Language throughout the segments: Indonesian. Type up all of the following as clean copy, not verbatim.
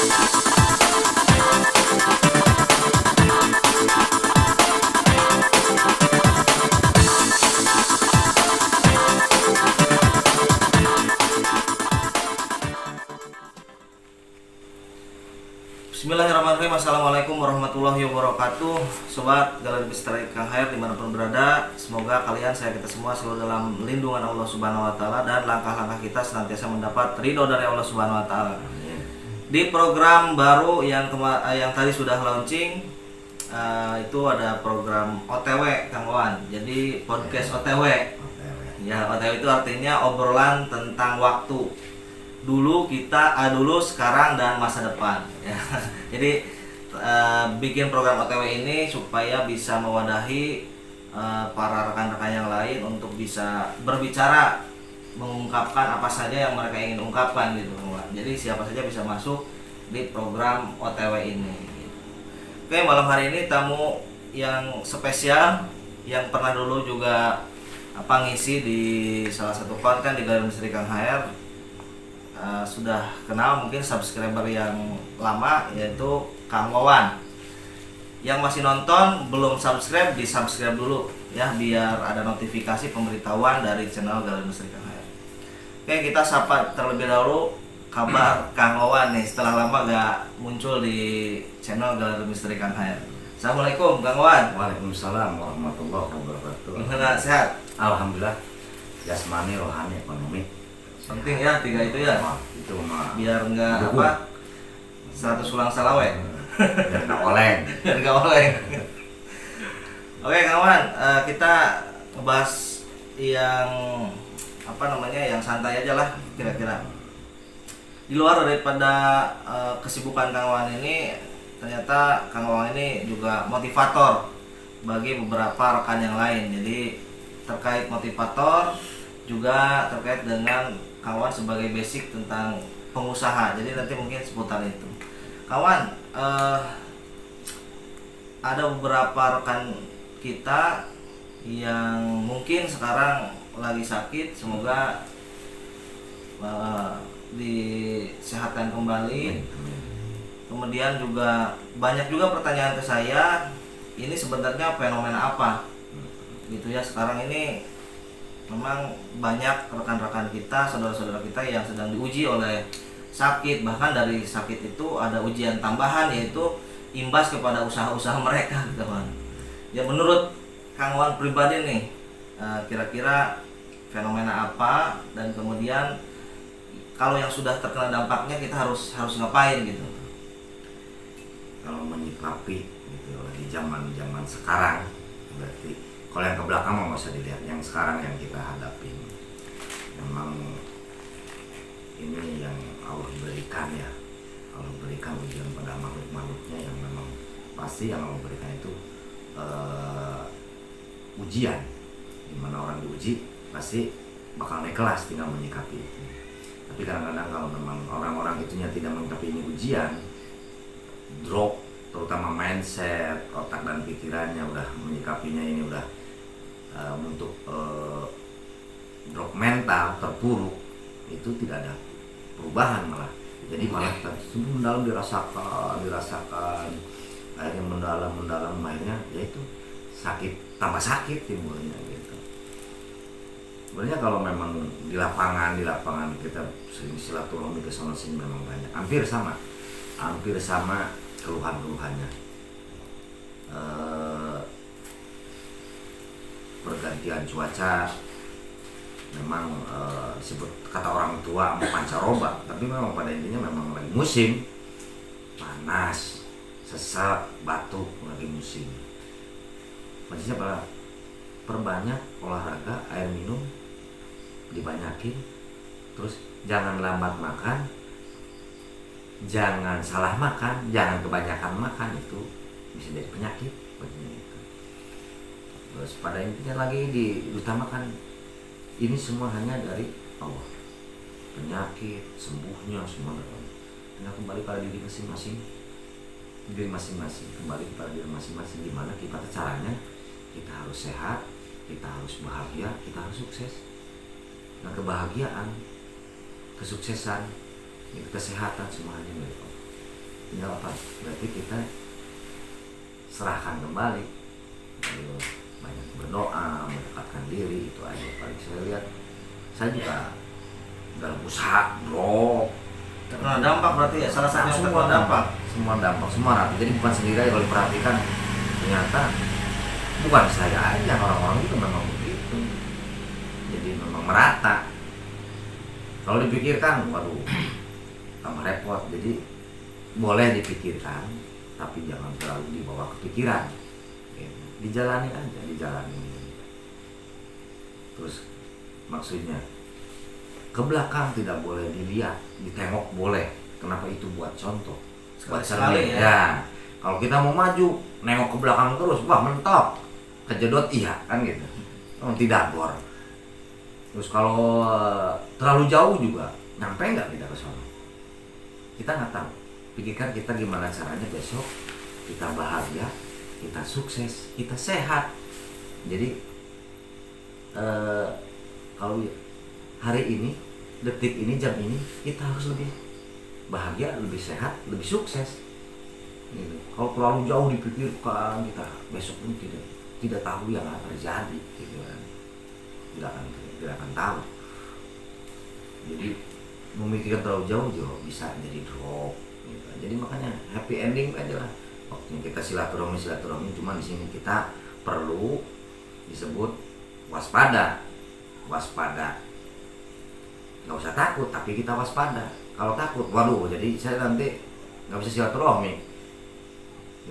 Bismillahirrahmanirrahim. Assalamualaikum warahmatullahi wabarakatuh. Sobat Galeri Misteri Kang Hair dimanapun berada, semoga kalian, kita semua selalu dalam lindungan Allah Subhanahu Wa Taala dan langkah-langkah kita senantiasa mendapat ridho dari Allah Subhanahu Wa Taala. Di program baru yang tadi sudah launching, itu ada program OTW Kang Wawan. Jadi podcast OTW. Ya, OTW itu artinya obrolan tentang waktu. Dulu kita, dulu, sekarang, dan masa depan ya. Jadi bikin program OTW ini supaya bisa mewadahi para rekan-rekan yang lain untuk bisa berbicara, mengungkapkan apa saja yang mereka ingin ungkapkan gitu. Jadi siapa saja bisa masuk di program OTW ini gitu. Oke, malam hari ini tamu yang spesial yang pernah dulu juga ngisi di salah satu konten di Galeri Misteri Kang HR. Sudah kenal mungkin subscriber yang lama, yaitu Kang Wawan. Yang masih nonton belum subscribe, di subscribe dulu ya, biar ada notifikasi pemberitahuan dari channel Galeri Misteri Kang HR. Oke, kita sapa terlebih dahulu kabar Kang Wawan nih, setelah lama gak muncul di channel Galeri Misteri Kang HR. Assalamualaikum Kang Wawan. Waalaikumsalam warahmatullahi wabarakatuh. Gimana, sehat? Alhamdulillah, jasmani, rohani, ekonomi. Penting ya 3 itu ya. Itu mah Biar nggak 100 ulang salawat. biar nggak oleng. Biar nggak oleng. Oke kawan, kita ngebahas yang yang santai aja lah kira-kira. Di luar daripada kesibukan Kang Wawan ini, ternyata Kang Wawan ini juga motivator bagi beberapa rekan yang lain. Jadi terkait motivator juga terkait dengan kawan sebagai basic tentang pengusaha. Jadi nanti mungkin seputar itu. Kawan, ada beberapa rekan kita yang mungkin sekarang lagi sakit, semoga disehatkan kembali. Kemudian juga banyak juga pertanyaan ke saya, ini sebenarnya fenomena apa? Gitu ya, sekarang ini memang banyak rekan-rekan kita, saudara-saudara kita yang sedang diuji oleh sakit. Bahkan dari sakit itu ada ujian tambahan, yaitu imbas kepada usaha-usaha mereka gitu kan. Ya, menurut Kang Wawan pribadi nih, kira-kira fenomena apa, dan kemudian kalau yang sudah terkena dampaknya kita harus ngapain gitu? Kalau menyikapi gitu di zaman sekarang, berarti kalau yang ke belakang nggak usah dilihat, yang sekarang yang kita hadapi memang ini yang Allah berikan ya. Allah berikan ujian pada makhluk-makhluknya yang memang pasti yang Allah berikan itu ujian, dimana orang diuji pasti bakal naik kelas, tinggal menyikapi itu. Tapi kadang-kadang kalau memang orang-orang itunya tidak menyikapi ini ujian, drop, terutama mindset, otak dan pikirannya udah menyikapinya ini udah untuk drop mental, terpuruk, itu tidak ada perubahan, malah jadi malah mendalam dirasakan akhirnya mendalam akhirnya yaitu sakit tambah sakit timbulnya gitu. Sebenarnya kalau memang di lapangan kita sering silaturahmi ke sana sini memang banyak, hampir sama keluhan-keluhannya. Pergantian cuaca memang disebut kata orang tua pancaroba, tapi memang pada intinya memang lagi musim panas, sesak, batuk, lagi musim. Maksudnya apa? Perbanyak olahraga, air minum dibanyakin, terus jangan lambat makan, jangan salah makan, jangan kebanyakan makan, itu bisa jadi penyakit begini. Terus pada intinya lagi diutamakan ini semua hanya dari Allah. Penyakit sembuhnya semua dari Allah. Nah, kembali pada diri masing-masing, kembali kepada diri masing-masing. Gimana kita caranya? Kita harus sehat, kita harus bahagia, kita harus sukses. Nah, kebahagiaan, kesuksesan, kesehatan semuanya dari Allah. tinggal apa? Berarti kita serahkan kembali, lalu banyak berdoa, mendekatkan diri, itu aja. Paling saya lihat, saya juga dalam usaha bro terkena dampak berarti ya, salah satu yang semua terkena dampak. semua dampak, semua rata. Jadi bukan sendiri aja, kalau diperhatikan ternyata bukan saya aja, orang-orang itu memang begitu. Jadi memang merata. Kalau dipikirkan, waduh, tambah repot. Jadi boleh dipikirkan, tapi jangan terlalu dibawa ke pikiran. Dijalani aja, dijalani. Terus maksudnya ke belakang tidak boleh dilihat, ditengok boleh. Kenapa? Itu buat contoh, buat Sekali-sekali cermin. ya. Kalau kita mau maju, nengok ke belakang terus, wah mentok, kejedot iya kan gitu. Tidak bor. Terus kalau terlalu jauh juga, nyampe nggak kita ke sana? Kita nggak tahu. Pikirkan kita gimana caranya besok kita bahagia, kita sukses, kita sehat. Jadi kalau hari ini, detik ini, jam ini, kita harus lebih bahagia, lebih sehat, lebih sukses. Gitu. Kalau terlalu jauh dipikirkan, kita besok pun tidak tahu yang akan terjadi, gitu kan. Tidak akan tahu. Jadi memikirkan terlalu jauh juga bisa jadi drop. Gitu. Jadi makanya happy ending aja lah. Waktu kita silaturahmi, cuma di sini kita perlu disebut waspada. Nggak usah takut, tapi kita waspada. Kalau takut, waduh, jadi saya nanti nggak bisa silaturahmi,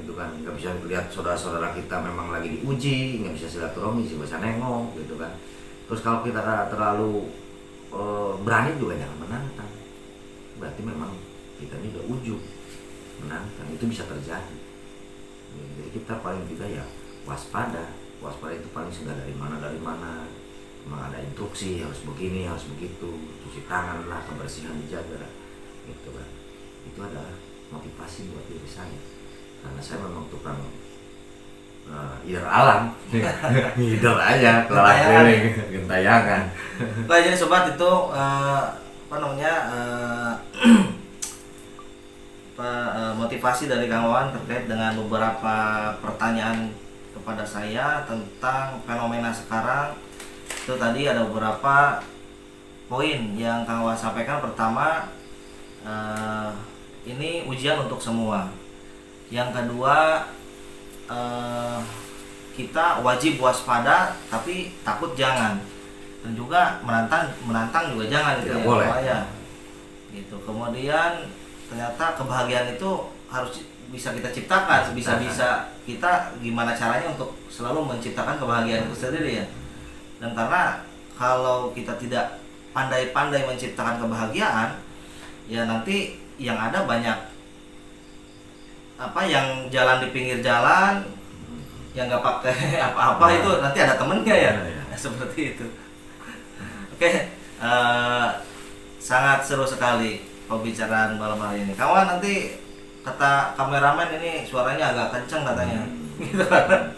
gitu kan. Nggak bisa lihat saudara-saudara kita memang lagi diuji, nggak bisa silaturahmi, nggak bisa nengok, gitu kan. Terus kalau kita terlalu berani juga jangan menantang. Berarti memang kita ini udah ujub menantang, itu bisa terjadi. Jadi kita paling tidak ya waspada itu paling sudah dari mana. Memang ada instruksi, harus begini, harus begitu, cuci tangan lah, kebersihan dijaga, gitu kan. Itu adalah motivasi buat diri saya, karena saya memang tukang leader alam, leader aja, keliling, gentayangan. Baik, jadi sobat itu motivasi dari Kang Wawan terkait dengan beberapa pertanyaan kepada saya tentang fenomena sekarang. Itu tadi ada beberapa poin yang Kang Wawan sampaikan. Pertama, ini ujian untuk semua. Yang kedua, kita wajib waspada, tapi takut jangan. Dan juga menantang juga jangan, gitu Tidak ya. boleh. Ya. Gitu. Kemudian ternyata kebahagiaan itu harus bisa kita ciptakan. Bisa kita gimana caranya untuk selalu menciptakan kebahagiaan itu sendiri ya. Dan karena kalau kita tidak pandai-pandai menciptakan kebahagiaan, ya nanti yang ada banyak yang jalan di pinggir jalan, yang nggak pakai apa-apa, itu nanti ada temennya ya. Seperti itu. Oke, sangat seru sekali pembicaraan malam hari ini. Kawan, nanti kata kameramen ini suaranya agak kenceng katanya, gitu kan?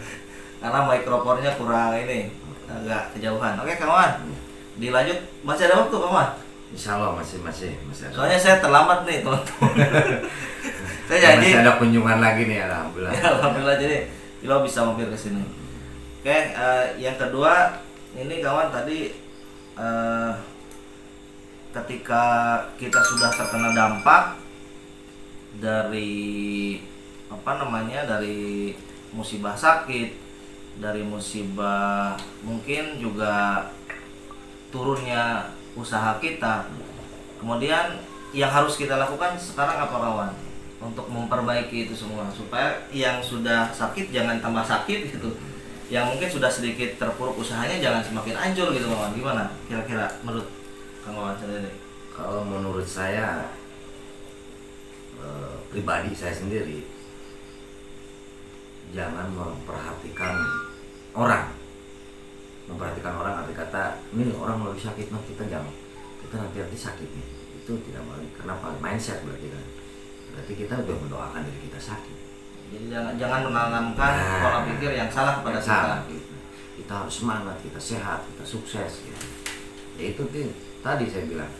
Karena mikrofonnya kurang ini, agak kejauhan. Oke kawan, dilanjut. Masih ada waktu kawan? Insya Allah masih ada. Soalnya saya terlambat nih teman-teman. Saya janji. Masih ada kunjungan lagi nih, alhamdulillah. Ya, alhamdulillah, jadi lo bisa mampir ke sini. Oke, yang kedua ini kawan tadi ketika kita sudah terkena dampak dari dari musibah sakit, dari musibah mungkin juga turunnya usaha kita. Kemudian yang harus kita lakukan sekarang apa kawan? Untuk memperbaiki itu semua supaya yang sudah sakit jangan tambah sakit gitu. Yang mungkin sudah sedikit terpuruk usahanya jangan semakin hancur gitu kawan. Gimana kira-kira menurut Kang Wawan sendiri? Kalau menurut saya pribadi saya sendiri, jangan memperhatikan orang arti kata ini orang lagi sakit, nah kita jangan, kita nanti sakit nih, itu tidak baik. Kenapa? Mindset berarti kan, berarti kita udah mendoakan diri kita sakit. Jadi jangan menanamkan pola pikir yang salah kepada kita. Gitu. Kita harus semangat, kita sehat, kita sukses gitu. Ya itu tadi saya bilang,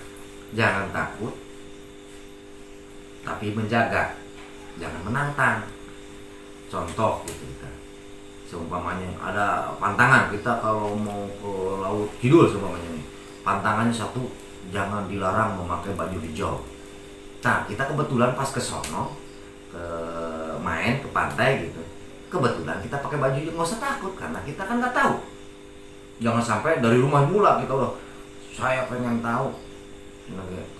jangan takut tapi menjaga. jangan menantang. Contoh gitu kita, seumpamanya ada pantangan kita kalau mau ke Laut Kidul seumpamanya nih, pantangannya satu, jangan dilarang memakai baju hijau. Nah kita kebetulan pas ke sono, ke main ke pantai gitu, kebetulan kita pakai baju hijau, nggak usah takut karena kita kan nggak tahu. Jangan sampai dari rumah mula kita udah, saya pengen tahu.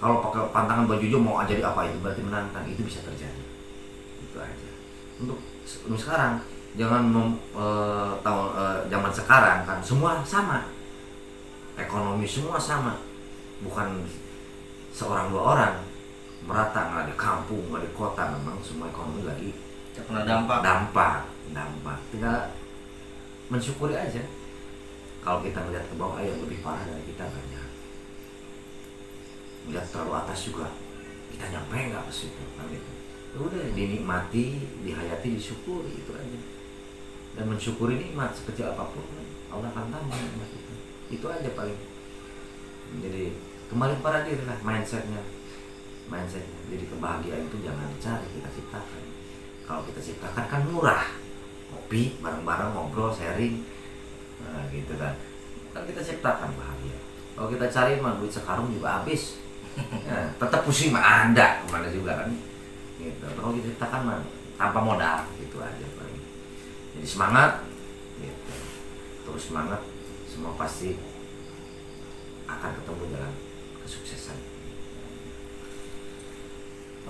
Kalau pakai pantangan baju hijau mau jadi apa, itu berarti menantang, itu bisa terjadi. Itu aja. Untuk sekarang jangan zaman sekarang kan semua sama, ekonomi semua sama, bukan seorang dua orang, merata, nggak di kampung nggak di kota, memang semua ekonomi lagi terkena dampak. Tinggal mensyukuri aja. Kalau kita melihat ke bawah, yang lebih parah dari kita banyak. Melihat terlalu atas juga, kita nyampe nggak ke situ, kan gitu. Udah dinikmati, dihayati, disyukuri, itu aja. Dan mensyukuri nikmat sekecil apapun, Allah akan tambah nikmat itu. Itu aja paling. Jadi kembali pada diri lah, mindsetnya. Jadi kebahagiaan itu jangan dicari, kita ciptakan. Kalau kita ciptakan kan murah, kopi bareng-bareng, ngobrol, sharing, nah, gitu kan kita ciptakan bahagia. Kalau kita cari mah duit sekarang juga habis. Nah, tetap pusing mah ada kemana juga kan gitu. Kalau kita ciptakan mah tanpa modal, gitu aja paling. Jadi semangat gitu. Terus semangat, semua pasti akan ketemu jalan kesuksesan.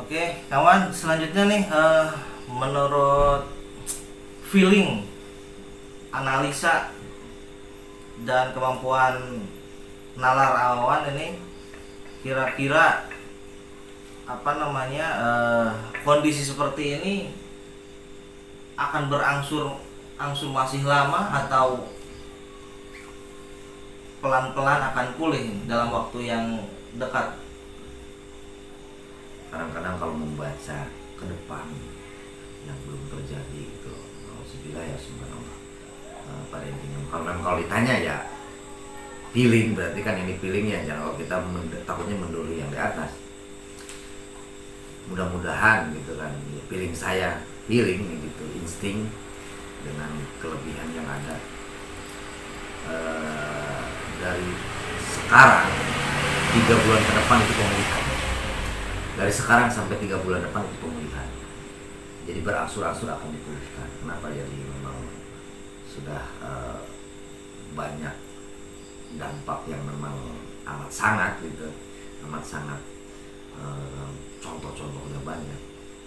Oke, kawan, selanjutnya nih menurut feeling, analisa dan kemampuan nalar awan ini, kira-kira kondisi seperti ini akan berangsur masih lama atau pelan-pelan akan pulih dalam waktu yang dekat? Kadang-kadang kalau membaca ke depan yang belum terjadi gitu, alhamdulillah ya subhanallah. Pada intinya kalau ditanya ya feeling, berarti kan ini feelingnya. Jangan kalau kita takutnya mendului yang di atas. Mudah-mudahan gitu kan, ya, feeling gitu, insting dengan kelebihan yang ada. Dari sekarang 3 bulan ke depan itu pemulihan. Dari sekarang sampai 3 bulan depan itu pemulihan. Jadi berangsur-angsur akan dipulihkan. Kenapa? Jadi memang sudah banyak dampak yang memang amat sangat gitu, contoh-contoh udah banyak.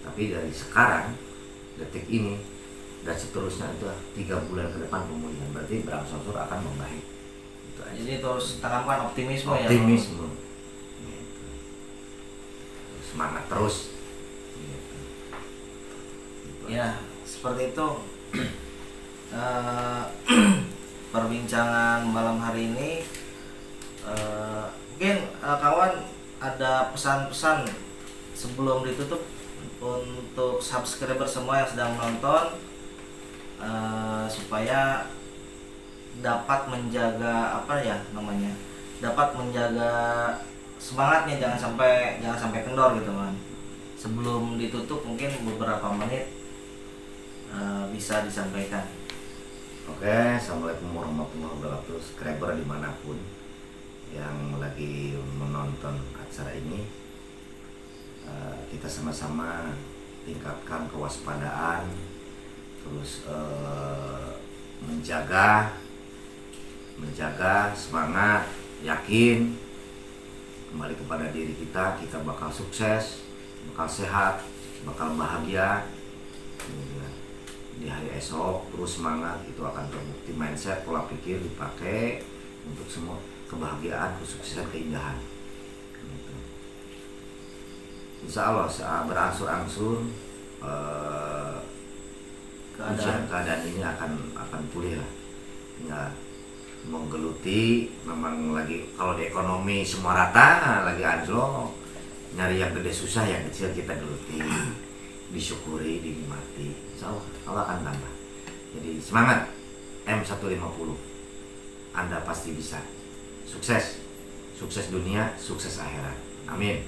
Tapi dari sekarang, detik ini dan seterusnya itu 3 bulan ke depan pemulihan, berarti berangsur-angsur akan membaik. Itu aja. Jadi terus tanamkan optimisme. Gitu. Semangat terus gitu. Ya, seperti itu perbincangan malam hari ini. Mungkin kawan ada pesan-pesan sebelum ditutup untuk subscriber semua yang sedang menonton, supaya dapat menjaga dapat menjaga semangatnya, jangan sampai kendor gitu kan. Sebelum ditutup mungkin beberapa menit bisa disampaikan. Oke, assalamualaikum warahmatullahi wabarakatuh. Subscriber dimanapun yang lagi menonton acara ini, kita sama-sama tingkatkan kewaspadaan, terus menjaga semangat, yakin kembali kepada diri kita bakal sukses, bakal sehat, bakal bahagia di hari esok. Terus semangat, itu akan terbukti. Mindset, pola pikir dipakai untuk semua kebahagiaan, kesuksesan, keindahan gitu. Insya Allah berangsur-angsur keadaan ini akan pulih lah. Tinggal menggeluti, memang lagi kalau di ekonomi semua rata, lagi anjlok, nyari yang gede susah, yang kecil kita geluti, disyukuri, dinikmati. Insya Allah akan tambah. Jadi semangat, M150, Anda pasti bisa. Sukses dunia, sukses akhirat. Amin.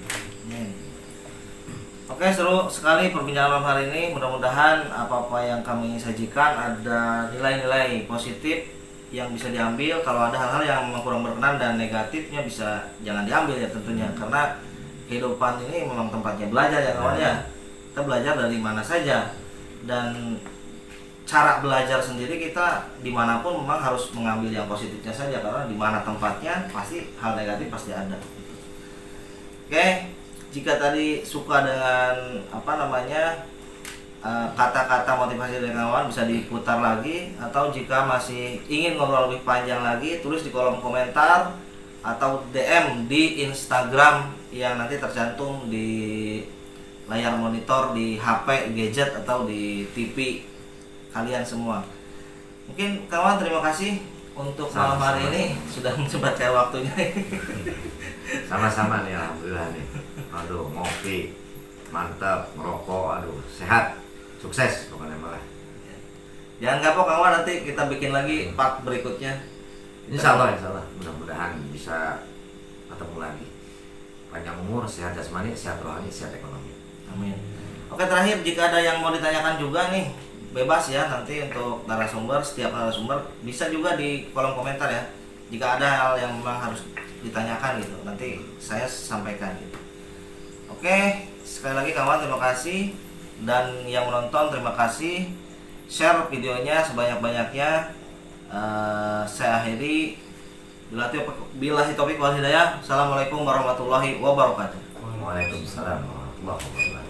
Oke, seru sekali perbincangan malam hari ini. Mudah-mudahan apa-apa yang kami sajikan ada nilai-nilai positif yang bisa diambil. Kalau ada hal-hal yang memang kurang berkenan dan negatifnya bisa jangan diambil ya tentunya. Karena kehidupan ini memang tempatnya belajar ya kawan ya. Kita belajar dari mana saja. Dan cara belajar sendiri kita dimanapun memang harus mengambil yang positifnya saja. Karena di mana tempatnya pasti hal negatif pasti ada. Oke. Jika tadi suka dengan kata-kata motivasi dari kawan bisa diputar lagi, atau jika masih ingin ngobrol lebih panjang lagi tulis di kolom komentar atau DM di Instagram yang nanti tercantum di layar monitor di HP, gadget atau di TV kalian semua. Mungkin kawan terima kasih untuk malam hari ini sudah menyempatkan waktunya. Sama-sama nih, alhamdulillah nih. Aduh, ngopi, mantap, merokok, aduh, sehat, sukses pokoknya malah. Jangan kapok kawan, nanti kita bikin lagi part berikutnya. Insya Allah, mudah-mudahan bisa ketemu lagi. Panjang umur, sehat jasmani, sehat rohani, sehat ekonomi. Amin. Oke, terakhir jika ada yang mau ditanyakan juga nih, bebas ya nanti untuk narasumber, setiap narasumber bisa juga di kolom komentar ya. Jika ada hal yang memang harus ditanyakan gitu, nanti saya sampaikan gitu. Oke, sekali lagi kawan terima kasih, dan yang menonton terima kasih. Share videonya sebanyak-banyaknya. Saya akhiri. Billahi taufiq wal hidayah. Assalamualaikum warahmatullahi wabarakatuh. Waalaikumsalam warahmatullahi wabarakatuh.